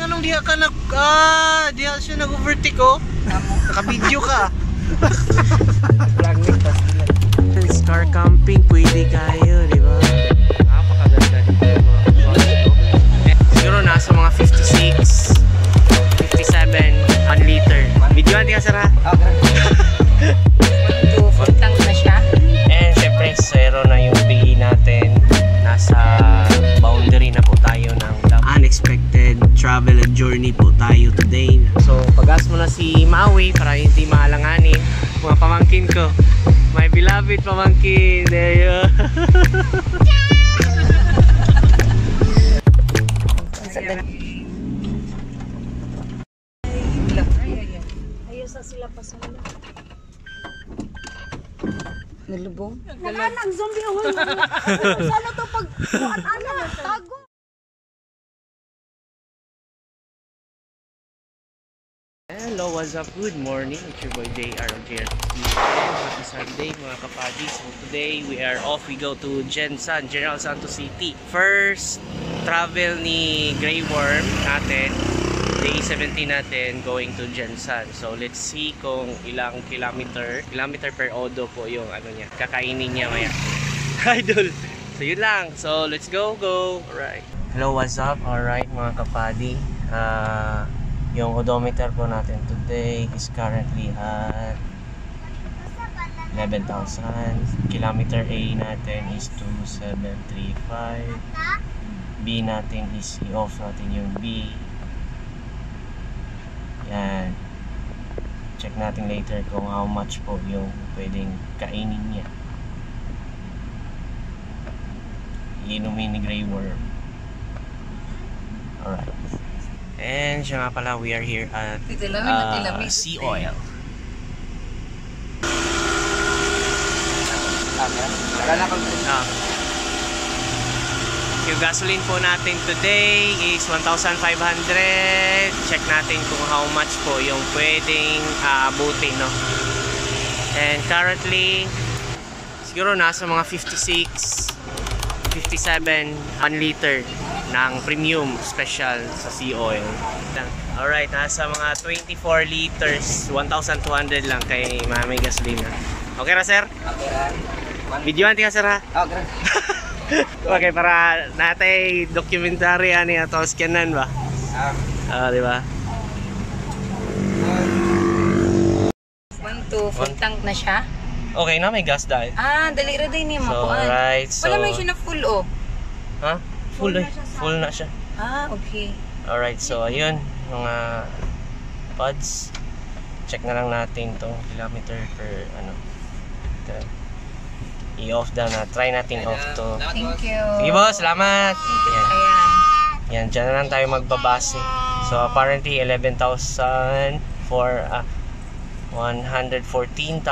nganong diha ka diha siya nag-overtake oh. Naka-video ka. Star camping pwede kayo, di ba? Napakaganda dito mga kapatid. Siguro nasa mga 56, 57, 1 liter. Videoan di ka sir ha? Full tank na siya. And syempre, zero na yung pay natin. Nasa boundary na po tayo ng unexpected travel and journey po tayo today. So, pag-gas mo na si Maui para hindi maalanganin. Mga pamangkin ko. My beloved pamangkin. There you go. Ayos sa sila pa sa mga. Nalubong? Nakalang zombie ako. Sana to pag ana tago. Hello, what's up? Good morning. It's your boy JR of JR TV. Happy Sunday mga kapadi. So today we are off. We go to Gensan, General Santos City. First travel ni Grey Worm natin. Day 17 natin going to Gensan. So let's see kung ilang kilometer per odo po yung ano niya. Kakainin niya maya. Idol. So yun lang. So let's go. Alright. Hello, what's up? Alright mga kapadi. Yung odometer po natin today is currently at 11,000. Kilometer A natin is 2735. B natin is i-off natin yung B. Yan. Check natin later kung how much po yung pwedeng kainin niya. Iinumin ni Grey Worm. Alright. And siya nga pala, we are here at Sea Oil. Yung gasoline po natin today is 1,500. Check natin kung how much po yung pwedeng abutin, no? And currently, siguro nasa mga 56, 57, 1 liter ng premium special sa Sea Oil. Alright, nasa mga 24 liters, 1,200 lang kay Mami Gasolina. Okay ra sir? Okay ra. Videoan ti ka sir ha? Okay. Okay, para natay documentary ani ato scanan ba? Di ba? 1 full tank na siya. Okay na, may gas dahil. Dali ra din ni So, makuan. right, so Wala man siya na full oh. Ha? Full na siya. Okay. Alright, so ayun, mga pods. Check na lang natin tong kilometer per ano. I-off down na. Try natin off to. Thank you. Sige boss, salamat. Yan. Ayan. Yan, dyan na lang tayo magbabase. So apparently 11,000 for 114,000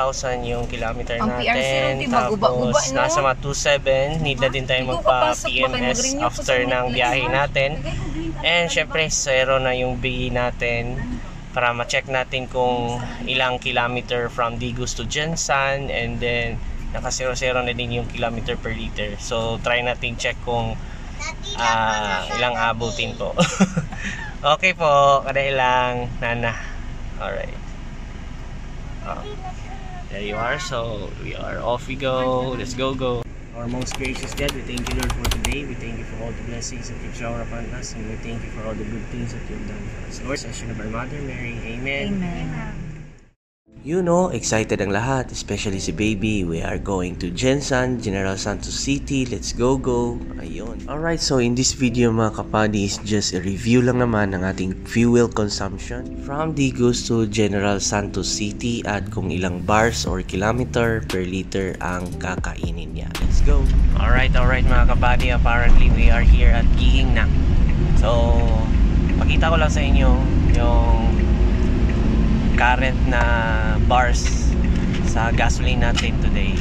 yung kilometer Ang PRC natin. rin, maguba-guba, Tapos no? nasa mga 2,700. Need na din tayo magpa-PMS after ng biyahe natin. And syempre, zero na yung BE natin para ma-check natin kung ilang kilometer from Digos to Gensan. And then, naka-0-0 na din yung kilometer per liter. So, try natin check kung ilang abutin po. Okay po, kada ilang nana. Alright. There you are. So we are off we go. Let's go. Our most gracious God, we thank you Lord for today. We thank you for all the blessings that you've showered upon us, and we thank you for all the good things that you've done for us. Lord, session of our Mother Mary. Amen. Amen. You know, excited ang lahat, especially si baby. We are going to Gensan, General Santos City. Let's go. Ayun. Alright, so in this video mga kapadi is just a review lang naman ng ating fuel consumption from Digos to General Santos City at kung ilang bars or kilometer per liter ang kakainin niya. Let's go. Alright mga kapadi. Apparently, we are here at Gihingnak. So, pakita ko lang sa inyo yung current na bars sa gasoline natin today.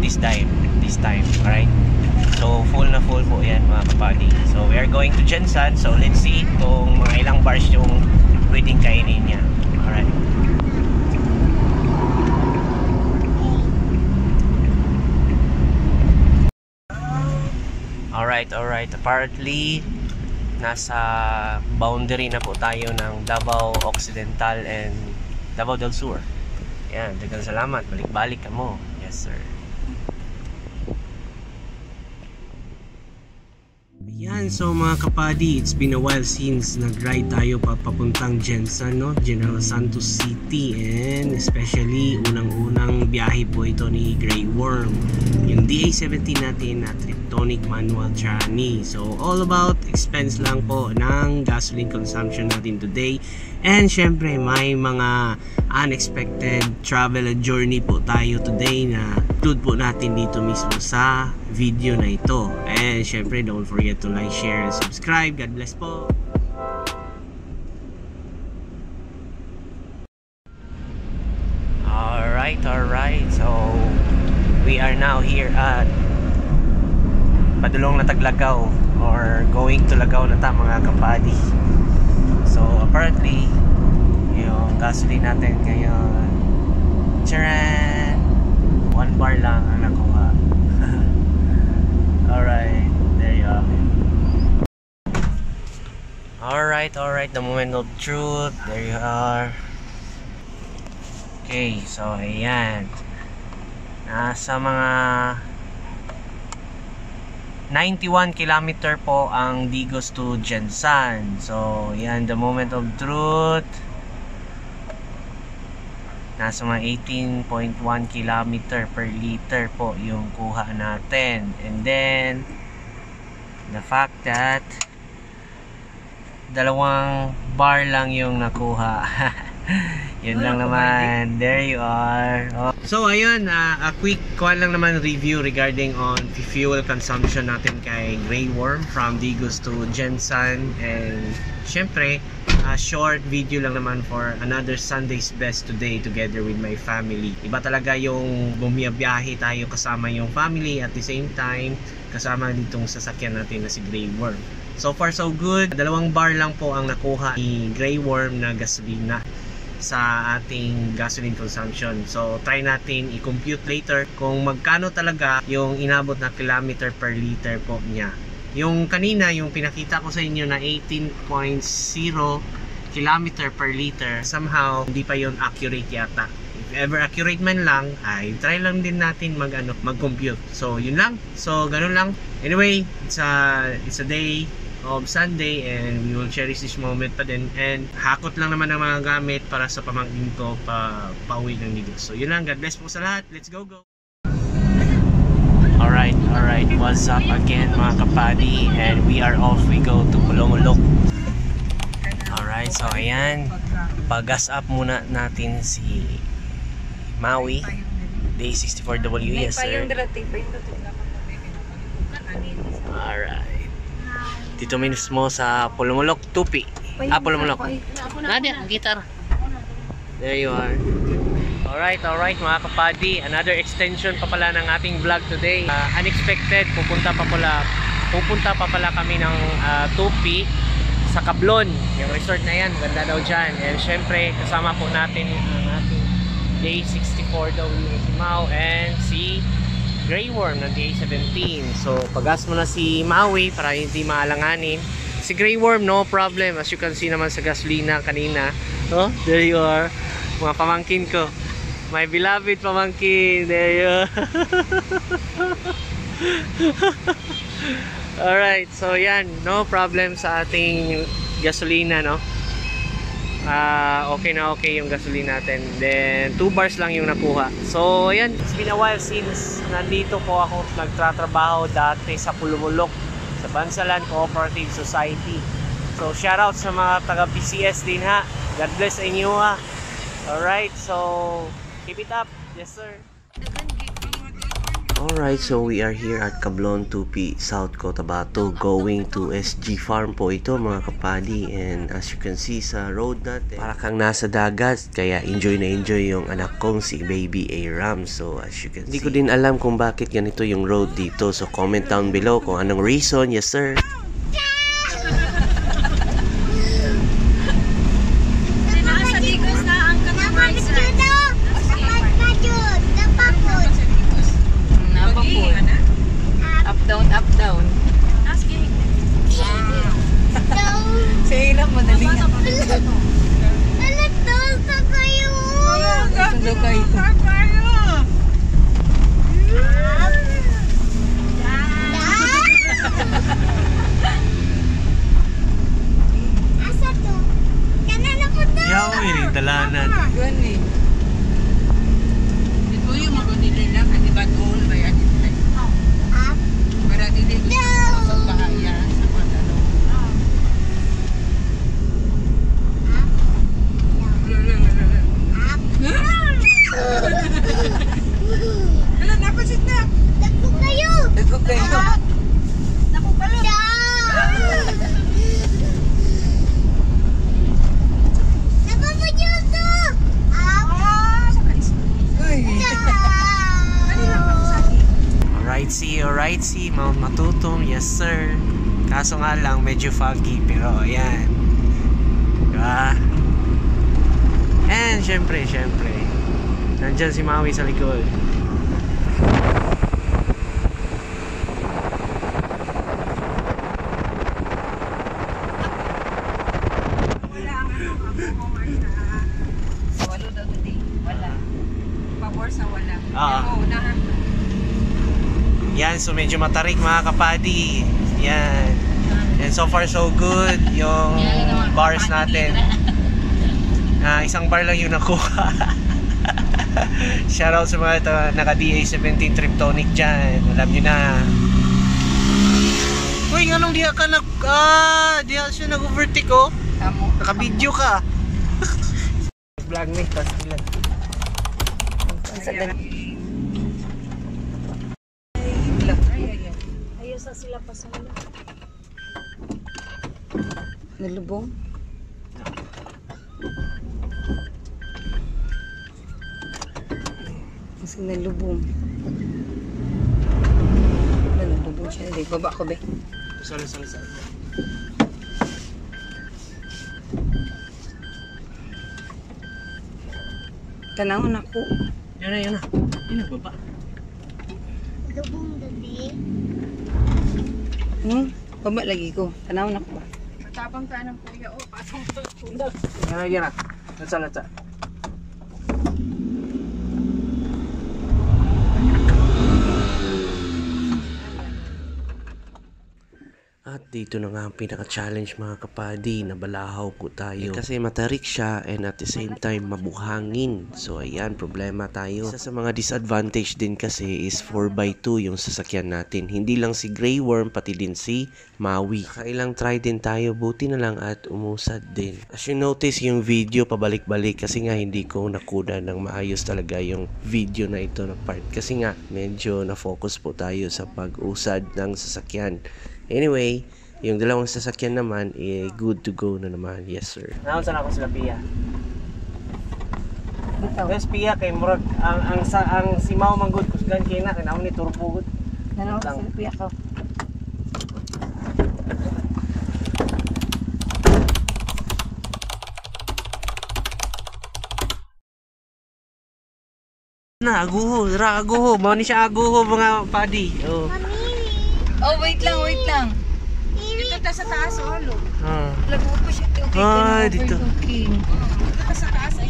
This time, alright? So full po yan mga kapadi. So we are going to Gensan. So let's see kung mga ilang bars yung pwedeng kainin niya. Alright. Alright. Apparently nasa boundary na po tayo ng Davao Occidental and Davao del Sur. Yan, daghang salamat. Balik-balik ka mo. Yes, sir. Yan, so mga kapadi, it's been a while since nag-ride tayo papuntang Jensan, no? General Santos City, and especially unang-unang biyahe po ito ni Grey Worm, yung DA-17 natin na Triptonic Manual Chani. So all about expense lang po ng gasoline consumption natin today, and syempre may mga unexpected travel journey po tayo today na include po natin dito mismo sa video na ito. And syempre, don't forget to like, share, and subscribe. God bless po. Alright. So, we are now here at Padulong na Taglagaw, or going to Lagaw na ta, mga kapadi. So, apparently, yung gasoline natin ngayon, charan! 1 bar lang ang nakuha. Alright, there you have it. Alright, the moment of truth. There you are. Okay, so ayan. Nasa mga 91 kilometer po ang Digos to Jensan. So, ayan, the moment of truth. Nasa mga 18.1 kilometer per liter po yung kuha natin. And then, the fact that 2 bar lang yung nakuha. Yun lang naman. There you are. Oh. So, ayun, a quick kuha lang naman review regarding on fuel consumption natin kay Grey Worm from Digos to Jensan. And, syempre, a short video lang naman for another Sunday's best today together with my family. Iba talaga yung bumiyabiyahe tayo kasama yung family, at the same time kasama ditong sasakyan natin na si Grey Worm. So far so good. 2 bar lang po ang nakuha ni Grey Worm na gasolina sa ating gasoline consumption. So try natin i-compute later kung magkano talaga yung inabot na kilometer per liter po niya. Yung kanina, yung pinakita ko sa inyo na 18.0 kilometer per liter, somehow hindi pa yon accurate yata. If ever accurate man lang, ay try lang din natin mag-compute. So yun lang. So ganun lang. Anyway, it's a day of Sunday and we will cherish this moment pa din. And hakot lang naman ng mga gamit para sa pamangkin ko pauwi ng Digos. So yun lang. God bless po sa lahat. Let's go. Alright, what's up again mga kapadi, and we are off, we go to Pulumulok. Alright, so ayan, pag-gas up muna natin si Maui, Day 64W, yes sir. Alright, dito mismo sa Pulumulok, Tupi. Pulumulok. Nadia, gitar. There you are. Alright mga kapadi, another extension pa pala ng ating vlog today. Unexpected, pupunta pa pala kami ng Tupi sa Cablon, yung resort na yan, ganda daw dyan. And syempre kasama po natin ang ating Day 64 daw, si Mau and si Grey Worm ng DA-17. So pagas mo na si Maui para hindi maalanganin. Si Grey Worm, no problem, as you can see naman sa gasolina kanina. Oh, there you are, mga pamangkin ko. My beloved pamangkin, there you are. Alright, so yan, no problem sa ating gasolina, no? Okay na okay yung gasolina natin. Then 2 bars lang yung nakuha. So yan, it's been a while since nandito po ako nagtatrabaho dati sa Pulumulok, sa Bansalan Cooperative Society. So shoutout sa mga taga PCS din ha. God bless sa inyo ha. Alright, so keep it up. Yes sir. Alright, so we are here at Cablon, Tupi, South Cotabato, going to SG Farm po ito mga kapadi. And as you can see sa road natin, para kang nasa dagat, kaya enjoy na enjoy yung anak kong si Baby A-Ram. So as you can see, hindi ko din alam kung bakit ganito yung road dito. So comment down below kung anong reason. Yes sir. Up down. Nagtulsa kayo! Nagtulsa kayo! Asa to? Kanan ako to! Yaw, ini dalanan. Gani. Ito yung mga nila lang, di ba doon ba yan? Up! Para dili ko sa bahaya sa mga tanong. Wala, napasit na! Dagko kayo! Dagko kayo. Dagko kayo! Napapadyuto! Up! Uy! Alright, see, Mount Matutum, yes sir. Kaso nga lang, medyo foggy, pero ayan. Diba? And syempre, nandyan si Maui sa likod. Walo daw today. Wala. Pabor sa wala. Ah. Unahan. Yan, so medyo matarik mga kapadi. Yan. And so far so good yung bars natin. Isang bar lang yung nakuha. Shoutout sa mga naka-DA17 Triptonic dyan. Alam nyo na. Uy, anong diha ka diha siya nag-overtake oh. Tamo. Naka-video ka. Vlog ni, tas ilan. Ayos na sila pa sa wala. Nalubong? Kasi nalubong. Nalubong siya. Hindi, baba ko be. Sorry. Tanawon ako. Yun na. Yun na, baba. Lubong dali. Baba lagi ko. Tanawon ako ba? Matapang ka ng kuya o pasang Yan na. Latsa. At dito na nga ang pinaka-challenge mga kapadi, nabalahaw po tayo. Kasi matarik siya and at the same time mabuhangin. So ayan, problema tayo. Isa sa mga disadvantage din kasi is 4x2 yung sasakyan natin. Hindi lang si Grey Worm, pati din si Maui. Kailang try din tayo, buti na lang at umusad din. As you notice yung video pabalik-balik kasi nga hindi ko nakuna ng maayos talaga yung video na ito na part. Kasi nga medyo na-focus po tayo sa pag-usad ng sasakyan. Anyway, yung dalawang sasakyan naman, good to go na naman. Yes, sir. Naunsan ako sila Pia. Yes, Pia, kay Murag, ang simaw manggod, kusgan kina, kinaon ni Turpugod. Nanaw sa silpi ako. Aguho. Mao ni siya aguho mga padi. Oh. Oh, wait lang. Dito ta sa taas, halo. Lago pa siya. Okay, dito. Okay. Dito sa taas.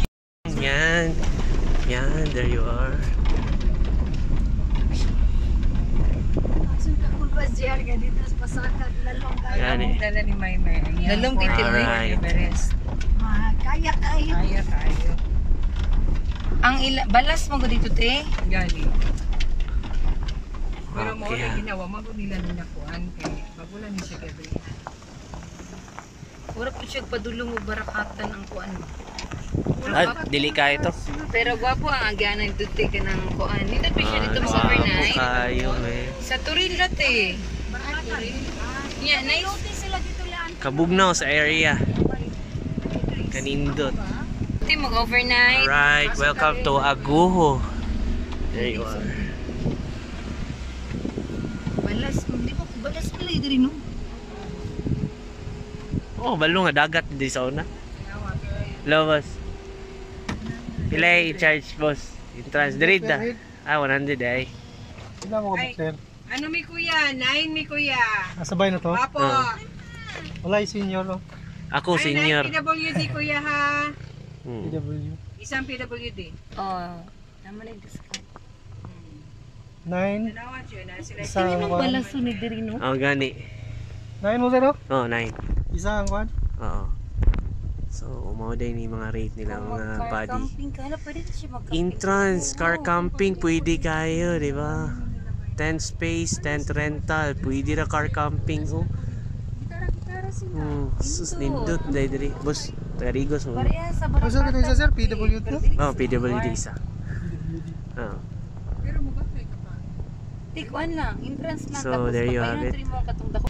Yan, there you are. dito sa pasakad lalong kayo. Yan eh. Dala ni Maymay. Lalong kay Alright. Everest. Kaya kayo. Kaya tayo. Ang balas mo ko dito, te? Gali. Pero mo Okay. na ginawa, mago nila ninakuan kay magulan ni siya gabi. Pura po siya padulong mo barakatan ang kuan mo. Dili ka ito. Pero gwapo ang agyanan dito ka ng kuan. Dito pa siya dito sa overnight. kayo eh. Sa Turil dati. Yeah, nice. Sila dito lang. Kabugnaw sa area. Kanindot. Dito mag-overnight. Alright, welcome to Aguho. There you are. Balas, di ba balas pala ito rin, no? Oh, balo nga dagat di sa una. Hello, boss. Pilay charge, boss. Entrance dirida. 100 ay. Sila mo Ay. ka Ano mi kuya? 9 mi kuya. Nasabay na to? Apo. Wala yung senior. Oh. Ako, senior. PWD kuya ha. PW. Isang PWD. Oh. Naman yung discount. 9. Tanawan siya na sila. Isang kwan. sunod diri no. Oh, gani. 9 mo zero? Oh, 9. Isang kwan. Oo. So, umauday ni mga rate nila mga buddy. Camping ka na, pwede na siya mag-camping. Entrance, car camping, pwede kayo, di ba? Tent space, tent rental, pwede na car camping, oh. Gitara sila. Sus, nindot, dahil diri. Boss, tagarigos mo. Pareha sa Ano sa Barangay. ito isa sir? PW2? Oh, PWD isa. Oh. Pero magkakay ka pa. Tikuan lang, entrance lang. So, tapos there you papayan have it. mo ang katong dako.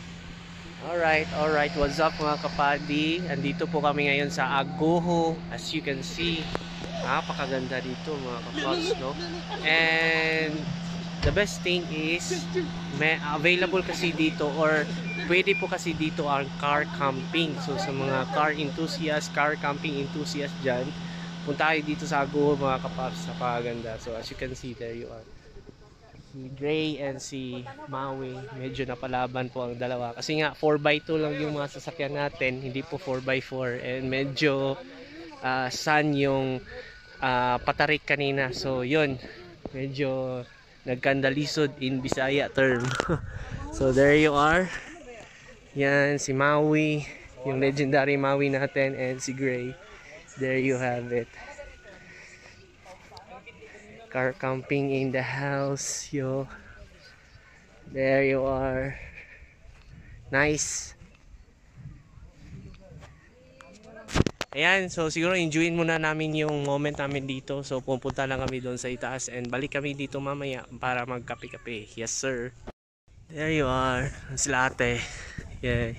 Alright, what's up mga kapadi? Andito po kami ngayon sa Agoho. As you can see, napakaganda dito mga kapads, no? And the best thing is, may available kasi dito or pwede po kasi dito ang car camping. So sa mga car enthusiast, car camping enthusiast dyan, punta kayo dito sa Agoho mga kapads, napakaganda. So as you can see, there you are. Si Gray and si Maui, medyo napalaban po ang dalawa kasi nga 4x2 lang yung mga sasakyan natin, hindi po 4x4, and medyo sun yung patarik kanina, so yun, medyo nagkandalisod in Bisaya term. So there you are, yan si Maui, yung legendary Maui natin, and si Gray, there you have it. Car camping in the house, yo. There you are. Nice. Ayan, so siguro enjoyin muna namin yung moment namin dito. So pupunta lang kami doon sa itaas and balik kami dito mamaya para magkape-kape. Yes sir. There you are. Sila ate. Yay.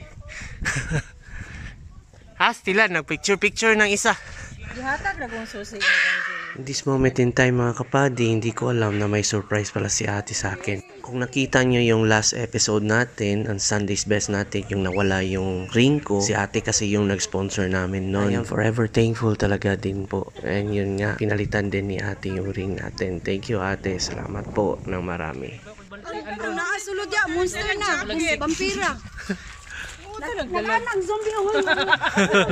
Stilan, nagpicture-picture ng isa. Gihatag na kung susi. In this moment in time mga kapadi, hindi ko alam na may surprise pala si ate sa akin. Kung nakita nyo yung last episode natin, ang Sunday's Best natin, yung nawala yung ring ko, si ate kasi yung nag-sponsor namin noon. I am forever thankful talaga din po. And yun nga, pinalitan din ni ate yung ring natin. Thank you ate, salamat po ng marami. Ang naasulod ya, monster na, vampira. Naglanang zombie ahoy.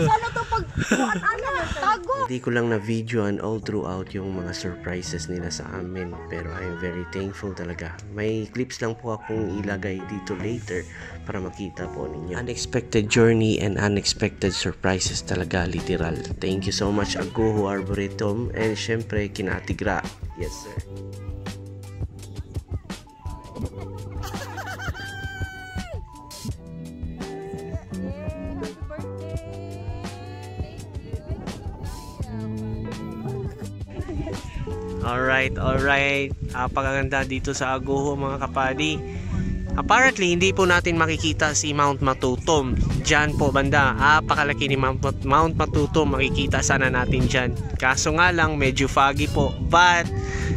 Sana to pag kuan-ana, tago. Hindi ko lang na videoan all throughout yung mga surprises nila sa amin, pero I am very thankful talaga. May clips lang po akong ilagay dito later para makita po ninyo. Unexpected journey and unexpected surprises talaga, literal. Thank you so much Agoho Arboretum, and syempre kina Ate Gra. Yes sir. Alright. Napakaganda dito sa Agoho mga kapadi. Apparently, hindi po natin makikita si Mount Matutom. Diyan po banda. Napakalaki ni Mount Matutom. Makikita sana natin dyan. Kaso nga lang, medyo foggy po. But,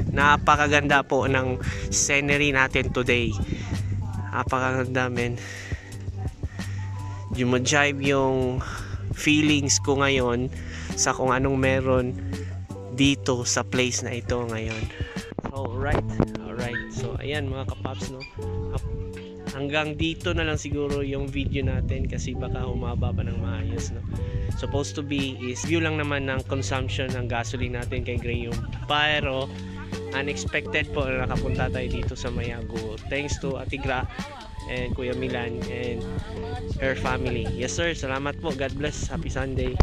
napakaganda po ng scenery natin today. Napakaganda men. Jumajive yung feelings ko ngayon sa kung anong meron dito sa place na ito ngayon. Alright. So ayan mga kapaps, no. Hanggang dito na lang siguro yung video natin kasi baka humaba pa ng maayos, no. Supposed to be is view lang naman ng consumption ng gasoline natin kay Gray yung, pero unexpected po na nakapunta tayo dito sa Mayago. Thanks to Ate Gra and Kuya Milan and her family. Yes sir, salamat po. God bless. Happy Sunday.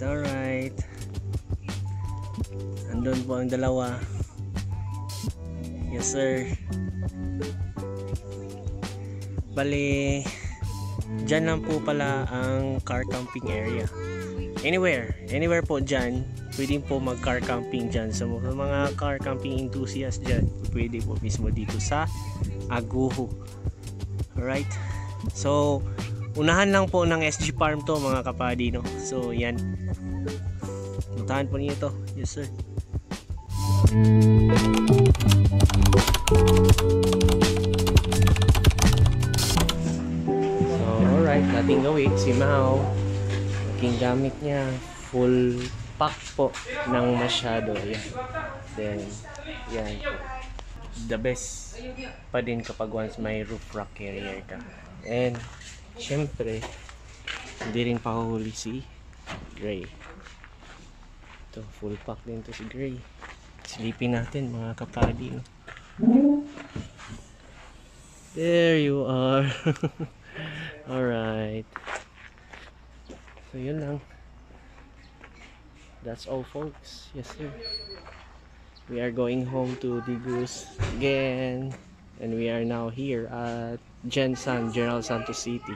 Alright. Andun po ang dalawa. Yes sir. Bali, dyan lang po pala ang car camping area. Anywhere po dyan, pwede po mag car camping dyan. So mga car camping enthusiast dyan, pwede po mismo dito sa Agoho. Alright. So unahan lang po ng SG Farm to mga kapadi, no. So yan, puntahan po niyo to. Yes sir. So Alright, nating gawin si Mao. Aking gamit niya, full pack po ng masyado. Yan. Then, yan po. The best pa din kapag once may roof rack carrier ka. And, syempre, hindi rin pahuhuli si Gray. Ito, full pack din to si Gray. Silipin natin mga kapadi. No? There you are. Alright. So yun lang. That's all folks. Yes sir. We are going home to Digus again. And we are now here at Gensan, General Santos City.